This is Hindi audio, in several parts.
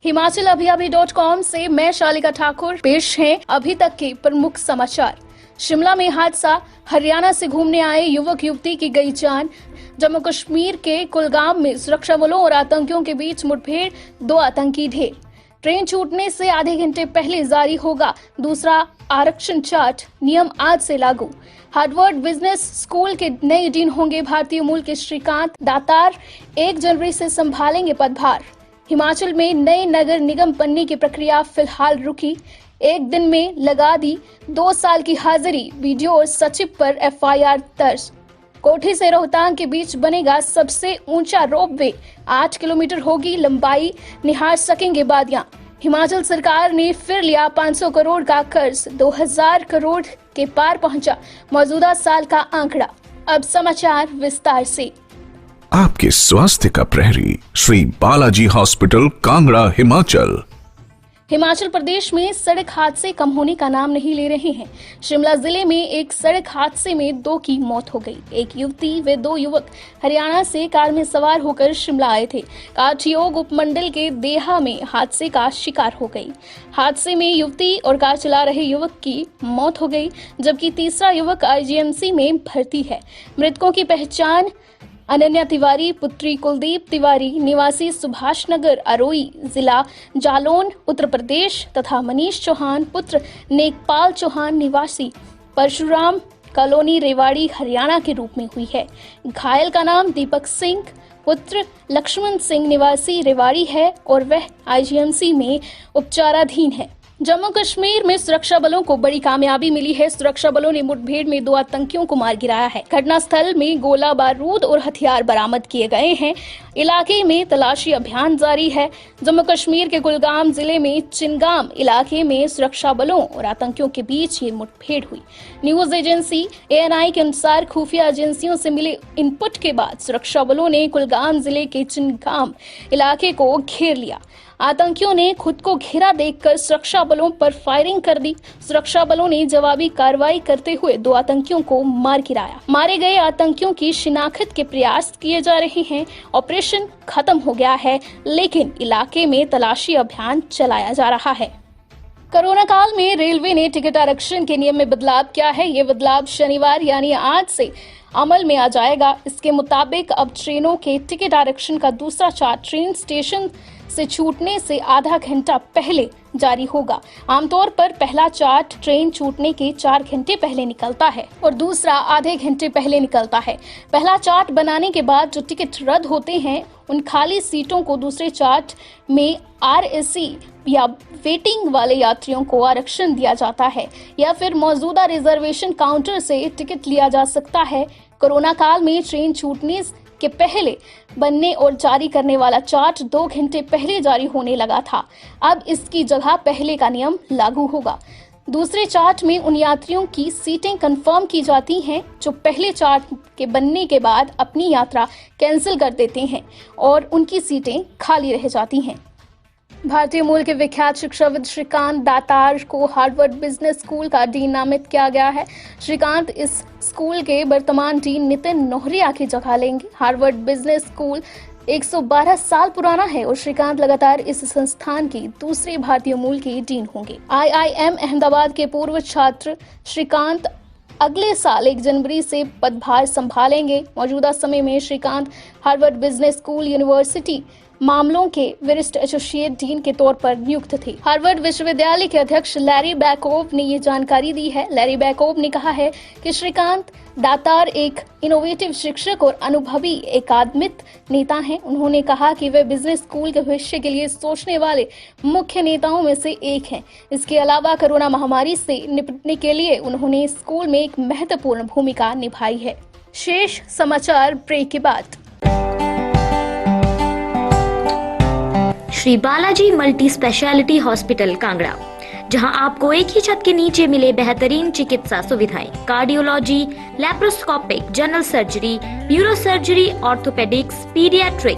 हिमाचल से मैं शालिका ठाकुर। पेश हैं अभी तक के प्रमुख समाचार। शिमला में हादसा, हरियाणा से घूमने आए युवक युवती की गई जान। जम्मू कश्मीर के कुलगाम में सुरक्षा बलों और आतंकियों के बीच मुठभेड़, 2 आतंकी ढेर। ट्रेन छूटने से आधे घंटे पहले जारी होगा दूसरा आरक्षण चार्ट, नियम आज से लागू। हार्वर्ड बिजनेस स्कूल के नए डीन होंगे भारतीय मूल के श्रीकांत दातार, 1 जनवरी से संभालेंगे पदभार। हिमाचल में नए नगर निगम बनने की प्रक्रिया फिलहाल रुकी, 1 दिन में लगा दी 2 साल की हाजिरी। वीडियो और सचिव पर FIR दर्ज। कोठी से रोहतांग के बीच बनेगा सबसे ऊंचा रोपवे, 8 किलोमीटर होगी लंबाई, निहार सकेंगे वादियां। हिमाचल सरकार ने फिर लिया 500 करोड़ का कर्ज, 2000 करोड़ के पार पहुंचा मौजूदा साल का आंकड़ा। अब समाचार विस्तार से। आपके स्वास्थ्य का प्रहरी, श्री बालाजी हॉस्पिटल, कांगड़ा, हिमाचल। हिमाचल प्रदेश में सड़क हादसे कम होने का नाम नहीं ले रहे हैं। शिमला जिले में एक सड़क हादसे में 2 की मौत हो गई। एक युवती व 2 युवक हरियाणा से कार में सवार होकर शिमला आए थे। कार ठियोग उपमंडल के देहा में हादसे का शिकार हो गई। हादसे में युवती और कार चला रहे युवक की मौत हो गई, जबकि तीसरा युवक IGMC में भर्ती है। मृतकों की पहचान अनन्या तिवारी पुत्री कुलदीप तिवारी निवासी सुभाष नगर अरोई जिला जालौन उत्तर प्रदेश तथा मनीष चौहान पुत्र नेकपाल चौहान निवासी परशुराम कॉलोनी रेवाड़ी हरियाणा के रूप में हुई है। घायल का नाम दीपक सिंह पुत्र लक्ष्मण सिंह निवासी रेवाड़ी है और वह IGMC में उपचाराधीन है। जम्मू कश्मीर में सुरक्षा बलों को बड़ी कामयाबी मिली है। सुरक्षा बलों ने मुठभेड़ में 2 आतंकियों को मार गिराया है। घटनास्थल में गोला बारूद और हथियार बरामद किए गए हैं। इलाके में तलाशी अभियान जारी है। जम्मू कश्मीर के कुलगाम जिले में चिनगाम इलाके में सुरक्षा बलों और आतंकियों के बीच ये मुठभेड़ हुई। न्यूज एजेंसी ANI के अनुसार खुफिया एजेंसियों से मिले इनपुट के बाद सुरक्षा बलों ने कुलगाम जिले के चिनगाम इलाके को घेर लिया। आतंकियों ने खुद को घेरा देखकर सुरक्षा बलों पर फायरिंग कर दी। सुरक्षा बलों ने जवाबी कार्रवाई करते हुए 2 आतंकियों को मार गिराया। मारे गए आतंकियों की शिनाख्त के प्रयास किए जा रहे हैं। ऑपरेशन खत्म हो गया है, लेकिन इलाके में तलाशी अभियान चलाया जा रहा है। कोरोना काल में रेलवे ने टिकट आरक्षण के नियम में बदलाव किया है। ये बदलाव शनिवार यानी आज से अमल में आ जाएगा। इसके मुताबिक अब ट्रेनों के टिकट आरक्षण का दूसरा चार्ट ट्रेन स्टेशन से छूटने से आधा घंटा पहले जारी होगा। आमतौर पर पहला चार्ट ट्रेन छूटने के 4 घंटे पहले निकलता है और दूसरा आधे घंटे पहले निकलता है। पहला चार्ट बनाने के बाद जो टिकट रद्द होते हैं उन खाली सीटों को दूसरे चार्ट में RAC या वेटिंग वाले यात्रियों को आरक्षण दिया जाता है या फिर मौजूदा रिजर्वेशन काउंटर से टिकट लिया जा सकता है। कोरोना काल में ट्रेन छूटने के पहले बनने और जारी करने वाला चार्ट 2 घंटे पहले जारी होने लगा था। अब इसकी जगह पहले का नियम लागू होगा। दूसरे चार्ट में उन यात्रियों की सीटें कंफर्म की जाती हैं जो पहले चार्ट के बनने के बाद अपनी यात्रा कैंसिल कर देते हैं और उनकी सीटें खाली रह जाती हैं। भारतीय मूल के विख्यात शिक्षाविद श्रीकांत दातार को हार्वर्ड बिजनेस स्कूल का डीन नामित किया गया है। श्रीकांत इस स्कूल के वर्तमान डीन नितिन नोहरिया की जगह लेंगे। हार्वर्ड बिजनेस स्कूल 112 साल पुराना है और श्रीकांत लगातार इस संस्थान की दूसरे भारतीय मूल के डीन होंगे। IIM अहमदाबाद के पूर्व छात्र श्रीकांत अगले साल 1 जनवरी से पदभार संभालेंगे। मौजूदा समय में Srikanth Harvard business school university मामलों के वरिष्ठ एसोसिएट डीन के तौर पर नियुक्त थे। हार्वर्ड विश्वविद्यालय के अध्यक्ष लैरी बैकोव ने ये जानकारी दी है। लैरी बैकोव ने कहा है कि श्रीकांत दातार एक इनोवेटिव शिक्षक और अनुभवी एकाडमिक नेता हैं। उन्होंने कहा कि वे बिजनेस स्कूल के भविष्य के लिए सोचने वाले मुख्य नेताओं में से एक हैं। इसके अलावा कोरोना महामारी से निपटने के लिए उन्होंने स्कूल में एक महत्वपूर्ण भूमिका निभाई है। शेष समाचार ब्रेक के बाद। Shri Balaji multi speciality hospital Kangra, जहां आपको एक ही छत के नीचे मिले बेहतरीन चिकित्सा सुविधाएं, cardiology, laparoscopic, general surgery, neuro surgery, orthopaedics, paediatric,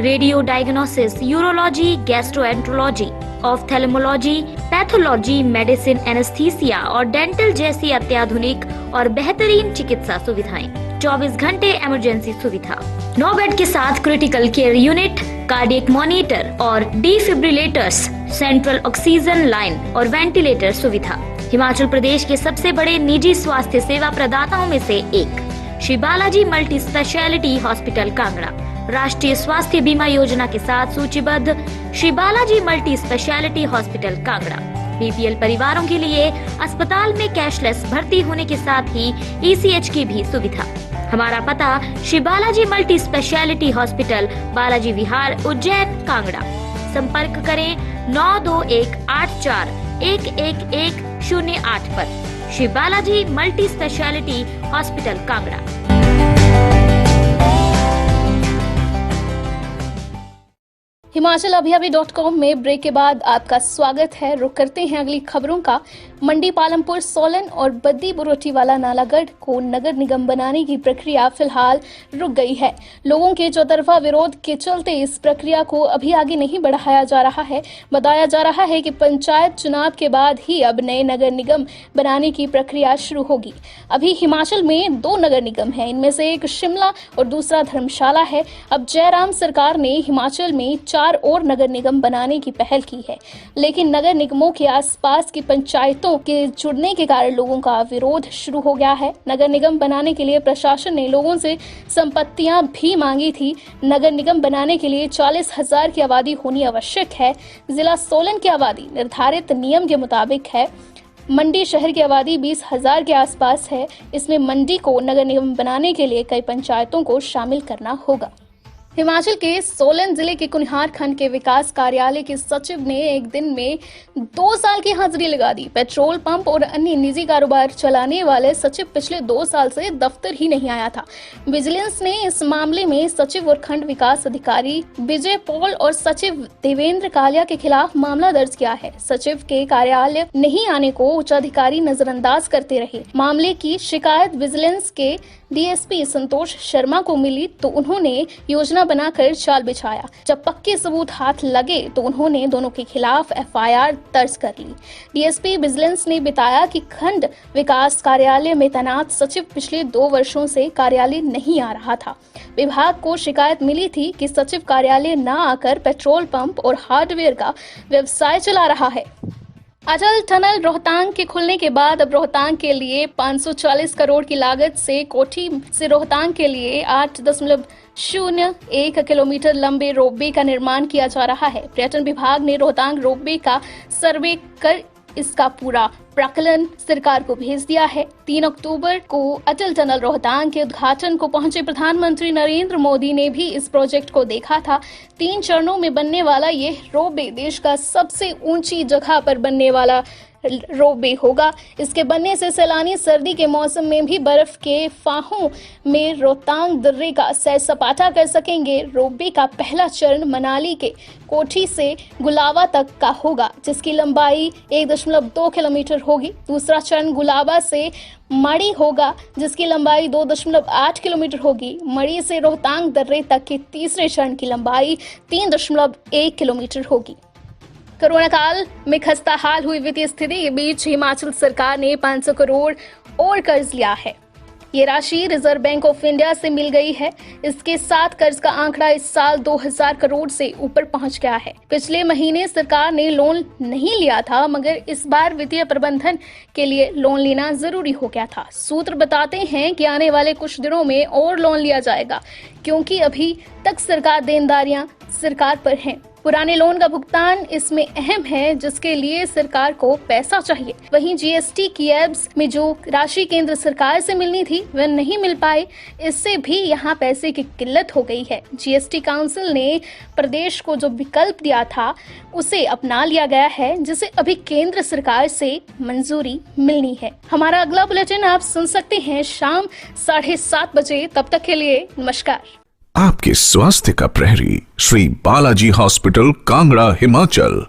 radio diagnosis, urology, gastroenterology, ophthalmology, pathology, medicine, anaesthesia और डेंटल जैसी अत्याधुनिक और बेहतरीन चिकित्सा सुविधाएं, 24 घंटे इमरजेंसी सुविधा, 9 बेड के साथ critical care unit, cardiac monitor और डिफिब्रिलेटर्स, सेंट्रल ऑक्सीजन लाइन और वेंटिलेटर सुविधा। हिमाचल प्रदेश के सबसे बड़े निजी स्वास्थ्य सेवा प्रदाताओं में से एक Shri Balaji multi speciality hospital Kangra राष्ट्रीय स्वास्थ्य बीमा योजना के साथ सूचीबद्ध Shri Balaji multi speciality hospital Kangra BPL परिवारों के लिए अस्पताल में कैशलेस भर्ती होने के साथ ही ईसीएच की भी सुविधा। हमारा पता Shri Balaji multi speciality hospital, Balaji Vihar, Ujjain, Kangra. संपर्क करें 9218411108 पर। Shri Balaji multi speciality hospital Kangra. हिमाचल-अभी-अभी.com में ब्रेक के बाद आपका स्वागत है। रुक करते हैं अगली खबरों का। मंडी, पालमपुर, सोलन और बद्दी बुरोटीवाला नालागढ़ को नगर निगम बनाने की प्रक्रिया फिलहाल रुक गई है। लोगों के चौतरफा विरोध के चलते इस प्रक्रिया को अभी आगे नहीं बढ़ाया जा रहा है। बताया जा रहा है कि पंचायत चुनाव के बाद ही अब नए नगर निगम बनाने की प्रक्रिया शुरू होगी। अभी हिमाचल में 2 नगर निगम हैं, इनमें से एक शिमला और दूसरा धर्मशाला है। अब जयराम सरकार ने हिमाचल में 4 और नगर निगम बनाने की पहल की है, लेकिन नगर निगमों के आसपास की पंचायतों के जुड़ने के कारण लोगों का विरोध शुरू हो गया है। नगर निगम बनाने के लिए प्रशासन ने लोगों से संपत्तियां भी मांगी थी। नगर निगम बनाने के लिए 40,000 की आबादी होनी आवश्यक है। जिला सोलन की आबादी निर्धारित नियम के मुताबिक है। मंडी शहर की आबादी 20,000 के आसपास है। इसमें मंडी को नगर निगम बनाने के लिए कई पंचायतों को शामिल करना होगा। हिमाचल के सोलन जिले के कुनिहार खंड के विकास कार्यालय के सचिव ने एक दिन में 2 साल की हाजिरी लगा दी। पेट्रोल पंप और अन्य निजी कारोबार चलाने वाले सचिव पिछले 2 साल से दफ्तर ही नहीं आया था। विजिलेंस ने इस मामले में सचिव और खंड विकास अधिकारी विजय पॉल और सचिव देवेंद्र कालिया के खिलाफ मामला दर्ज किया है। सचिव के कार्यालय नहीं आने को उच्चाधिकारी नजरअंदाज करते रहे। मामले की शिकायत विजिलेंस के डीएसपी संतोष शर्मा को मिली तो उन्होंने योजना बनाकर चाल बिछाया। जब पक्के सबूत हाथ लगे तो उन्होंने दोनों के खिलाफ एफआईआर दर्ज कर ली। डीएसपी विजिलेंस ने बताया कि खंड विकास कार्यालय में तैनात सचिव पिछले 2 वर्षों से कार्यालय नहीं आ रहा था। विभाग को शिकायत मिली थी कि सचिव कार्यालय न आकर पेट्रोल पंप और हार्डवेयर का व्यवसाय चला रहा है। अटल टनल रोहतांग के खुलने के बाद अब रोहतांग के लिए 540 करोड़ की लागत से कोठी से रोहतांग के लिए 8.01 किलोमीटर लंबे रोपवे का निर्माण किया जा रहा है। पर्यटन विभाग ने रोहतांग रोपवे का सर्वे कर इसका पूरा प्राक्कलन सरकार को भेज दिया है। 3 अक्टूबर को अटल टनल रोहतांग के उद्घाटन को पहुंचे प्रधानमंत्री नरेंद्र मोदी ने भी इस प्रोजेक्ट को देखा था। 3 चरणों में बनने वाला ये रोपवे देश का सबसे ऊंची जगह पर बनने वाला रोपवे होगा। इसके बनने से सैलानी सर्दी के मौसम में भी बर्फ के फाहों में रोहतांग दर्रे का सैर सपाटा कर सकेंगे। रोपवे का पहला चरण मनाली के कोठी से गुलाबा तक का होगा, जिसकी लंबाई 1.2 किलोमीटर होगी। दूसरा चरण गुलाबा से मड़ी होगा, जिसकी लंबाई 2.8 किलोमीटर होगी। मड़ी से रोहतांग दर्रे तक के तीसरे चरण की लंबाई 3.1 किलोमीटर होगी। कोरोना काल में खस्ता हाल हुई वित्तीय स्थिति के बीच हिमाचल सरकार ने 500 करोड़ और कर्ज लिया है। ये राशि रिजर्व बैंक ऑफ इंडिया से मिल गई है। इसके साथ कर्ज का आंकड़ा इस साल 2000 करोड़ से ऊपर पहुंच गया है। पिछले महीने सरकार ने लोन नहीं लिया था, मगर इस बार वित्तीय प्रबंधन के लिए लोन लेना जरूरी हो गया था। सूत्र बताते हैं कि आने वाले कुछ दिनों में और लोन लिया जाएगा, क्योंकि अभी तक सरकार देनदारियां सरकार पर हैं। पुराने लोन का भुगतान इसमें अहम है, जिसके लिए सरकार को पैसा चाहिए। वहीं जीएसटी की एब्स में जो राशि केंद्र सरकार से मिलनी थी वह नहीं मिल पाई। इससे भी यहाँ पैसे की किल्लत हो गई है। जीएसटी काउंसिल ने प्रदेश को जो विकल्प दिया था उसे अपना लिया गया है, जिसे अभी केंद्र सरकार से मंजूरी मिलनी है। हमारा अगला बुलेटिन आप सुन सकते हैं शाम 7:30 बजे। तब तक के लिए नमस्कार। आपके स्वास्थ्य का प्रहरी श्री बालाजी हॉस्पिटल, कांगड़ा, हिमाचल।